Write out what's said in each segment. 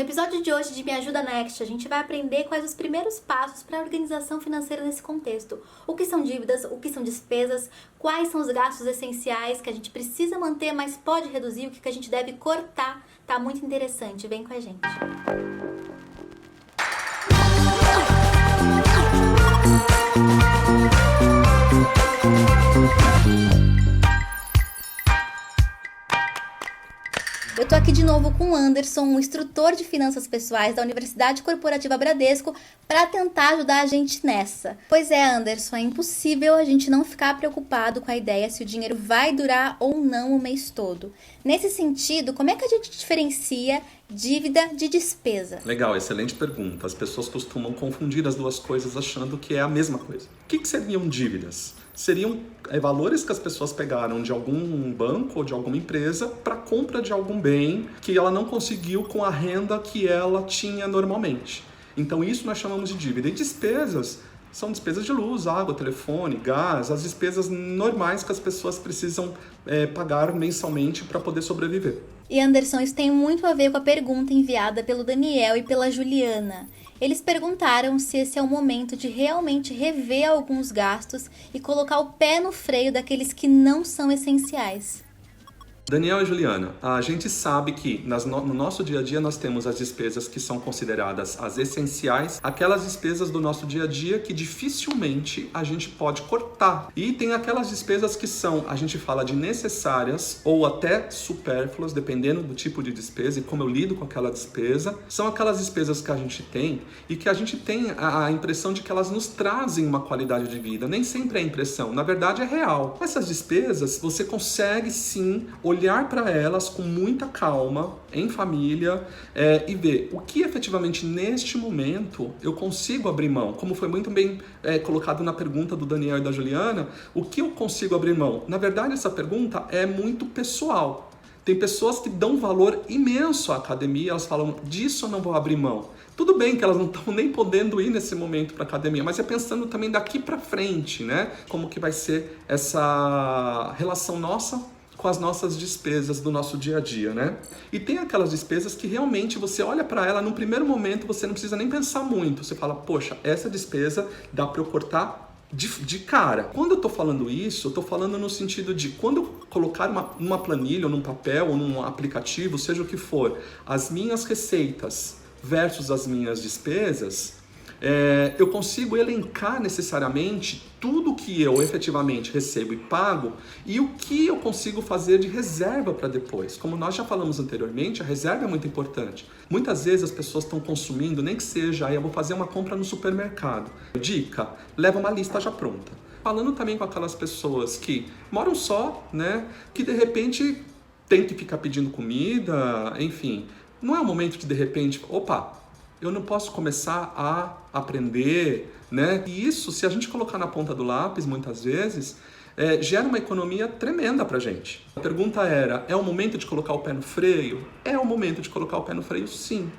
episódio de hoje de Me Ajuda Next, a gente vai aprender quais os primeiros passos para a organização financeira nesse contexto. O que são dívidas, o que são despesas, quais são os gastos essenciais que a gente precisa manter, mas pode reduzir, o que a gente deve cortar. Tá muito interessante, vem com a gente. Eu tô aqui de novo com o Anderson, um instrutor de finanças pessoais da Universidade Corporativa Bradesco, para tentar ajudar a gente nessa. Pois é, Anderson, é impossível a gente não ficar preocupado com a ideia se o dinheiro vai durar ou não o mês todo. Nesse sentido, como é que a gente diferencia dívida de despesa? Legal, excelente pergunta. As pessoas costumam confundir as duas coisas achando que é a mesma coisa. O que seriam dívidas? Seriam valores que as pessoas pegaram de algum banco ou de alguma empresa para compra de algum bem que ela não conseguiu com a renda que ela tinha normalmente. Então isso nós chamamos de dívida. E despesas são despesas de luz, água, telefone, gás, as despesas normais que as pessoas precisam pagar mensalmente para poder sobreviver. E Anderson, isso tem muito a ver com a pergunta enviada pelo Daniel e pela Juliana. Eles perguntaram se esse é o momento de realmente rever alguns gastos e colocar o pé no freio daqueles que não são essenciais. Daniel e Juliana, a gente sabe que no nosso dia a dia nós temos as despesas que são consideradas as essenciais, aquelas despesas do nosso dia a dia que dificilmente a gente pode cortar. E tem aquelas despesas que são, a gente fala de necessárias ou até supérfluas, dependendo do tipo de despesa e como eu lido com aquela despesa. São aquelas despesas que a gente tem e que a gente tem a impressão de que elas nos trazem uma qualidade de vida. Nem sempre é impressão, na verdade é real. Essas despesas você consegue sim olhar para elas com muita calma, em família, e ver o que efetivamente neste momento eu consigo abrir mão. Como foi muito bem colocado na pergunta do Daniel e da Juliana, o que eu consigo abrir mão? Na verdade, essa pergunta é muito pessoal. Tem pessoas que dão valor imenso à academia, elas falam, disso eu não vou abrir mão. Tudo bem que elas não estão nem podendo ir nesse momento para a academia, mas é pensando também daqui para frente, né? Como que vai ser essa relação nossa com as nossas despesas do nosso dia a dia, né? E tem aquelas despesas que realmente você olha para ela, no primeiro momento você não precisa nem pensar muito. Você fala, poxa, essa despesa dá para eu cortar de cara. Quando eu tô falando isso, eu tô falando no sentido de quando eu colocar numa planilha, ou num papel, ou num aplicativo, seja o que for, as minhas receitas versus as minhas despesas, eu consigo elencar necessariamente tudo que eu efetivamente recebo e pago e o que eu consigo fazer de reserva para depois. Como nós já falamos anteriormente, a reserva é muito importante. Muitas vezes as pessoas estão consumindo, nem que seja, eu vou fazer uma compra no supermercado. Dica, leva uma lista já pronta. Falando também com aquelas pessoas que moram só, né, que de repente tem que ficar pedindo comida, enfim. Não é um momento de repente, opa, eu não posso começar a aprender, né? E isso, se a gente colocar na ponta do lápis, muitas vezes, gera uma economia tremenda pra gente. A pergunta era, é o momento de colocar o pé no freio? É o momento de colocar o pé no freio, sim.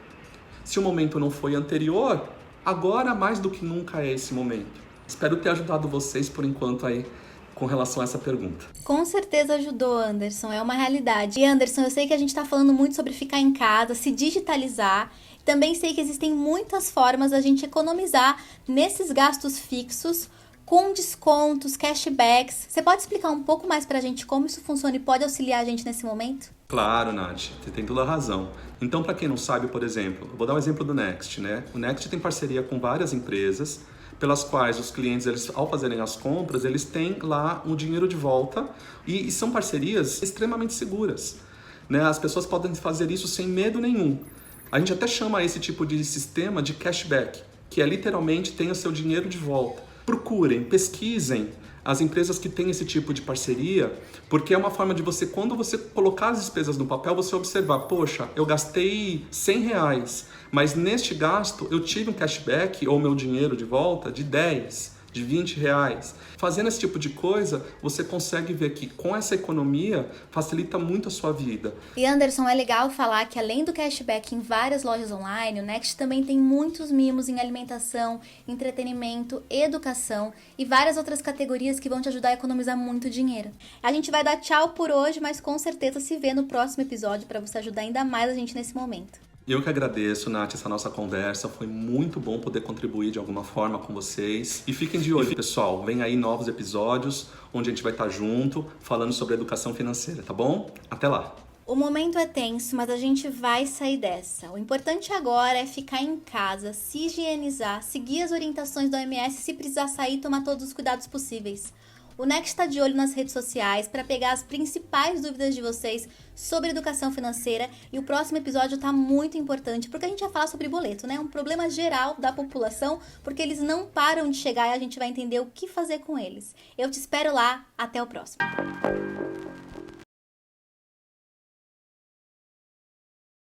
Se o momento não foi anterior, agora mais do que nunca é esse momento. Espero ter ajudado vocês por enquanto aí com relação a essa pergunta. Com certeza ajudou, Anderson, é uma realidade. E Anderson, eu sei que a gente está falando muito sobre ficar em casa, se digitalizar. Também sei que existem muitas formas da gente economizar nesses gastos fixos, com descontos, cashbacks. Você pode explicar um pouco mais pra gente como isso funciona e pode auxiliar a gente nesse momento? Claro, Nath, você tem toda a razão. Então, para quem não sabe, por exemplo, eu vou dar um exemplo do Next, né? O Next tem parceria com várias empresas, pelas quais os clientes, eles, ao fazerem as compras, eles têm lá um dinheiro de volta e são parcerias extremamente seguras, né? As pessoas podem fazer isso sem medo nenhum. A gente até chama esse tipo de sistema de cashback, que é literalmente tem o seu dinheiro de volta. Procurem, pesquisem as empresas que têm esse tipo de parceria, porque é uma forma de você, quando você colocar as despesas no papel, você observar, poxa, eu gastei R$100, mas neste gasto eu tive um cashback ou meu dinheiro de volta de 10, de R$20. Fazendo esse tipo de coisa, você consegue ver que com essa economia facilita muito a sua vida. E Anderson, é legal falar que além do cashback em várias lojas online, o Next também tem muitos mimos em alimentação, entretenimento, educação e várias outras categorias que vão te ajudar a economizar muito dinheiro. A gente vai dar tchau por hoje, mas com certeza se vê no próximo episódio para você ajudar ainda mais a gente nesse momento. Eu que agradeço, Nath, essa nossa conversa. Foi muito bom poder contribuir de alguma forma com vocês. E fiquem de olho, pessoal. Vem aí novos episódios onde a gente vai estar junto falando sobre educação financeira, tá bom? Até lá! O momento é tenso, mas a gente vai sair dessa. O importante agora é ficar em casa, se higienizar, seguir as orientações da OMS e, se precisar sair, tomar todos os cuidados possíveis. O Next está de olho nas redes sociais para pegar as principais dúvidas de vocês sobre educação financeira, e o próximo episódio está muito importante porque a gente vai falar sobre boleto, né? Um problema geral da população, porque eles não param de chegar e a gente vai entender o que fazer com eles. Eu te espero lá, até o próximo.